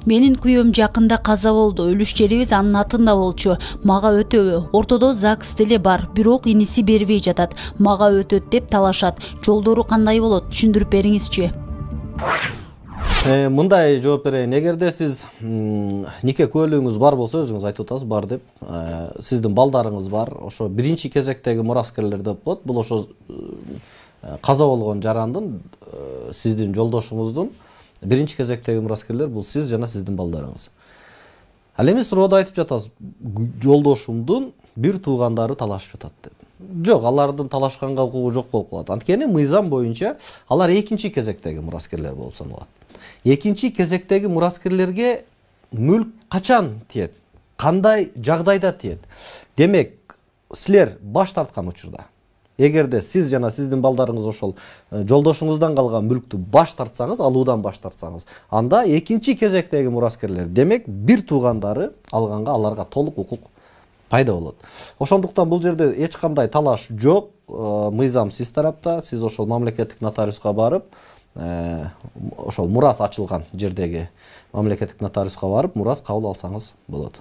Менин күйөөм жакында каза болду. Өлүш жерибиз анын атында болчу. Мага өтөбү. Ортодо ЗАГС тили бар, бирок иниси бербей жатат. Мага өтөт деп талашат. Жолдору кандай болот? Түшүндүрүп бериңизчи. Мындай жооп берейин. Эгерде сиз нике куәлүгүңүз бар болсо, өзүңүз айтып атасыз бар деп. Сиздин балдарыңыз бар. Ошо биринчи кезектеги мураскерлер деп коет. Бул ошо каза болгон жарандын, сиздин жолдошуңуздун биринчи кезектеги мураскерлер бул сиз жана сиздин балдарыңыз. Ал эми суроодо айтып жатасыз, жолдошумдун бир туугандары талашып жатат деп. Жок, алардын талашканга укугу жок болуп калат. Анткени мыйзам боюнча алар экинчи кезектеги мураскерлер болуп саналат. Экинчи кезектеги мураскерлерге мүлк качан тиет? Кандай жагдайда тиет? Демек, силер баш тарткан учурда, эгерде сиз жана сиздин балдарыңыз ошол жолдошуңуздан калган мүлктү баш тартсаңыз, алуудан баш тартсаңыз, анда экинчи кезектеги мураскерлер, демек бир туугандары алганга аларга толук укук пайда болот. Ошондуктан бул жерде эч кандай талаш жок. Мыйзам сиз тарапта, сиз ошол мамлекеттик нотариуска барып, ошол мурас ачылган жердеги мамлекеттик нотариуска барып, мурас кабыл алсаңыз болот.